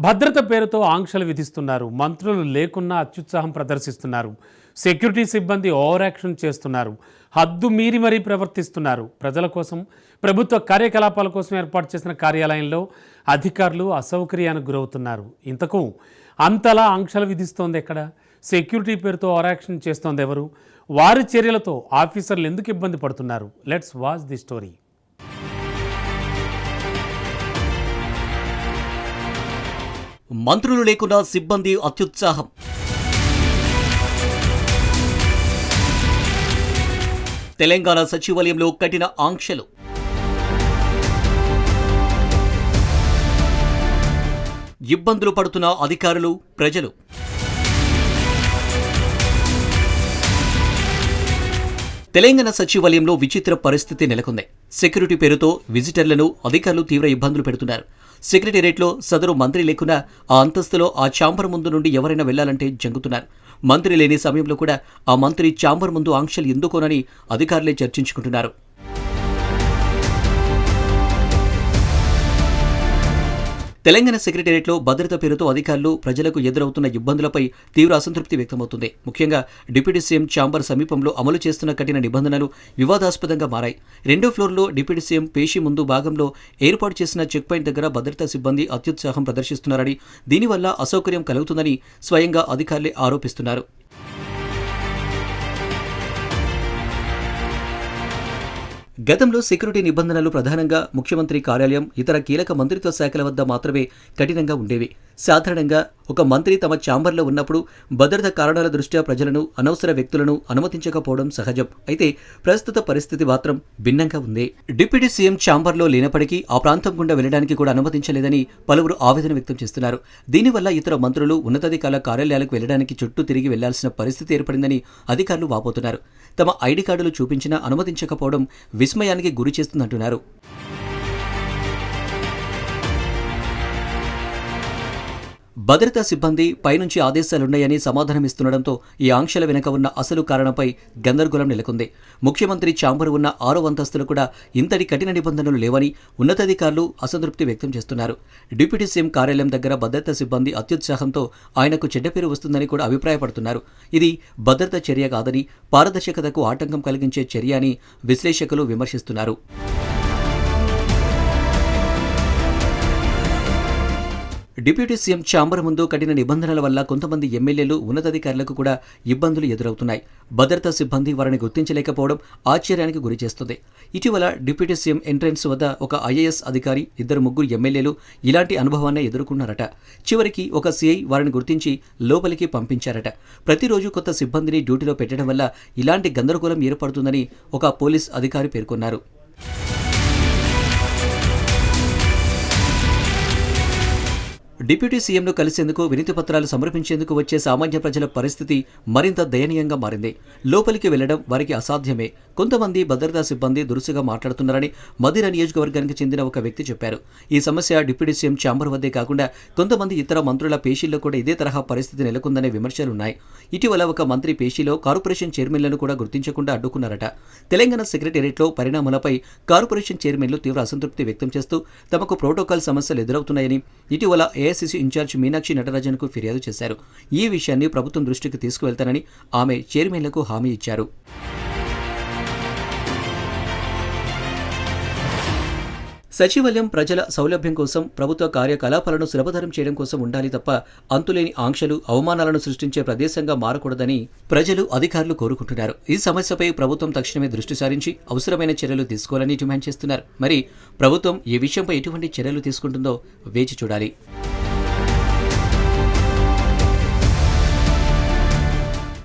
భద్రత పేరుతో ఆంక్షలు విధిస్తున్నారు. మంత్రులు లేకున్నా అత్యుత్సాహం ప్రదర్శిస్తున్నారు. సెక్యూరిటీ సిబ్బంది ఓవర్ యాక్షన్ చేస్తున్నారు. హద్దు మీరి మరీ ప్రవర్తిస్తున్నారు. ప్రజల కోసం, ప్రభుత్వ కార్యకలాపాల కోసం ఏర్పాటు చేసిన కార్యాలయంలో అధికారులు అసౌకర్యానికి గురవుతున్నారు. ఇంతకు అంతలా ఆంక్షలు విధిస్తోంది ఎక్కడ? సెక్యూరిటీ పేరుతో ఓవర్ యాక్షన్ చేస్తోంది ఎవరు? వారి చర్యలతో ఆఫీసర్లు ఎందుకు ఇబ్బంది పడుతున్నారు? Let's watch the story. మంత్రులు లేకుండా సిబ్బంది అత్యుత్సాహం. తెలంగాణ సచివాలయంలో కఠిన ఆంక్షలు. ఇబ్బందులు పడుతున్న అధికారులు, ప్రజలు. తెలంగాణ సచివాలయంలో విచిత్ర పరిస్థితి నెలకొంది. సెక్యూరిటీ పేరుతో విజిటర్లను అధికారులు తీవ్ర ఇబ్బందులు పెడుతున్నారు. సెక్రటేరియట్లో సదరు మంత్రి లేకున్నా ఆ అంతస్తులో ఆ ఛాంబర్ ముందు నుండి ఎవరైనా వెళ్లాలంటే జంగుతున్నారు. మంత్రి లేని సమయంలో కూడా ఆ మంత్రి ఛాంబర్ ముందు ఆంక్షలు ఎందుకోనని అధికారులే చర్చించుకుంటున్నారు. తెలంగాణ సెక్రటేరియట్లో భద్రత పేరుతో అధికారులు, ప్రజలకు ఎదురవుతున్న ఇబ్బందులపై తీవ్ర అసంతృప్తి వ్యక్తమవుతుంది. ముఖ్యంగా డిప్యూటీ సీఎం ఛాంబర్ సమీపంలో అమలు చేస్తున్న కఠిన నిబంధనలు వివాదాస్పదంగా మారాయి. 2వ ఫ్లోర్లో డిప్యూటీ సీఎం పేషి ముందు భాగంలో ఏర్పాటు చేసిన చెక్ పాయింట్ దగ్గర భద్రతా సిబ్బంది అత్యుత్సాహం ప్రదర్శిస్తున్నారని, దీనివల్ల అసౌకర్యం కలుగుతుందని స్వయంగా అధికారులే ఆరోపిస్తున్నారు. గతంలో సెక్యూరిటీ నిబంధనలు ప్రధానంగా ముఖ్యమంత్రి కార్యాలయం, ఇతర కీలక మంత్రిత్వ శాఖల వద్ద మాత్రమే కఠినంగా ఉండేవి. సాధారణంగా ఒక మంత్రి తమ ఛాంబర్లో ఉన్నప్పుడు భద్రతా కారణాల దృష్ట్యా ప్రజలను, అనవసర వ్యక్తులను అనుమతించకపోవడం సహజం. అయితే ప్రస్తుత పరిస్థితి మాత్రం భిన్నంగా ఉంది. డిప్యూటీ సీఎం ఛాంబర్లో లేనప్పటికీ ఆ ప్రాంతం గుండా వెళ్లడానికి కూడా అనుమతించలేదని పలువురు ఆవేదన వ్యక్తం చేస్తున్నారు. దీనివల్ల ఇతర మంత్రులు, ఉన్నతాధికారుల కార్యాలయాలకు వెళ్లడానికి చుట్టూ తిరిగి వెళ్లాల్సిన పరిస్థితి ఏర్పడిందని అధికారులు వాపోతున్నారు. తమ ఐడి కార్డులు చూపించినా అనుమతించకపోవడం విస్మయానికి గురి చేస్తుందంటున్నారు. భద్రతా సిబ్బంది పైనుంచి ఆదేశాలున్నాయని సమాధానమిస్తుండటంతో ఈ ఆంక్షల వెనుక ఉన్న అసలు కారణంపై గందరగోళం నెలకొంది. ముఖ్యమంత్రి ఛాంబర్ ఉన్న 6వ అంతస్తులు కూడా ఇంతటి కఠిన నిబంధనలు లేవని ఉన్నతాధికారులు అసంతృప్తి వ్యక్తం చేస్తున్నారు. డిప్యూటీ సీఎం కార్యాలయం దగ్గర భద్రతా సిబ్బంది అత్యుత్సాహంతో ఆయనకు చెడ్డ పేరు వస్తుందని కూడా అభిప్రాయపడుతున్నారు. ఇది భద్రతా చర్య కాదని, పారదర్శకతకు ఆటంకం కలిగించే చర్య అని విశ్లేషకులు విమర్శిస్తున్నారు. డిప్యూటీ సీఎం ఛాంబర్ ముందు కఠిన నిబంధనల వల్ల కొంతమంది ఎమ్మెల్యేలు, ఉన్నతాధికారులకు కూడా ఇబ్బందులు ఎదురవుతున్నాయి. భద్రతా సిబ్బంది వారిని గుర్తించలేకపోవడం ఆశ్చర్యానికి గురి చేస్తుంది. ఇటీవల డిప్యూటీ సీఎం ఎంట్రన్స్ వద్ద ఒక ఐఏఎస్ అధికారి, 2-3 ఎమ్మెల్యేలు ఇలాంటి అనుభవాన్ని ఎదుర్కొన్నారట. చివరికి ఒక సీఐ వారిని గుర్తించి లోపలికి పంపించారట. ప్రతిరోజు కొత్త సిబ్బందిని డ్యూటీలో పెట్టడం వల్ల ఇలాంటి గందరగోళం ఏర్పడుతుందని ఒక పోలీస్ అధికారి పేర్కొన్నారు. డిప్యూటీ సీఎంను కలిసేందుకు, వినతి పత్రాలు సమర్పించేందుకు వచ్చే సామాన్య ప్రజల పరిస్థితి మరింత దయనీయంగా మారింది. లోపలికి వెళ్లడం వారికి అసాధ్యమే. కొంతమంది భద్రతా సిబ్బంది దురుసుగా మాట్లాడుతున్నారని మధిర నియోజకవర్గానికి చెందిన ఒక వ్యక్తి చెప్పారు. ఈ సమస్య డిప్యూటీ సీఎం ఛాంబర్ వద్దే కాకుండా కొంతమంది ఇతర మంత్రుల పేషీల్లో కూడా ఇదే తరహా పరిస్థితి నెలకొందనే విమర్శలున్నాయి. ఇటీవల ఒక మంత్రి పేషీలో కార్పొరేషన్ చైర్మన్లను కూడా గుర్తించకుండా అడ్డుకున్నారట. తెలంగాణ సెక్రటేరియట్లో పరిణామాలపై కార్పొరేషన్ చైర్మన్లు తీవ్ర అసంతృప్తి వ్యక్తం చేస్తూ తమకు ప్రోటోకాల్ సమస్యలు ఎదురవుతున్నాయని ఇటీవల ఏఐసీసీ ఇన్ఛార్జ్ మీనాక్షి నటరాజన్కు ఫిర్యాదు చేశారు. ఈ విషయాన్ని ప్రభుత్వం దృష్టికి తీసుకువెళ్తానని ఆమె చైర్మన్లకు హామీ ఇచ్చారు. సచివాలయం ప్రజల సౌలభ్యం కోసం, ప్రభుత్వ కార్యకలాపాలను సులభతరం చేయడం కోసం ఉండాలి తప్ప అంతులేని ఆంక్షలు, అవమానాలను సృష్టించే ప్రదేశంగా మారకూడదని ప్రజలు, అధికారులు కోరుకుంటున్నారు. ఈ సమస్యపై ప్రభుత్వం తక్షణమే దృష్టి సారించి అవసరమైన చర్యలు తీసుకోవాలని డిమాండ్ చేస్తున్నారు. మరి ప్రభుత్వం ఈ విషయంపై ఎటువంటి చర్యలు తీసుకుంటుందో వేచి చూడాలి.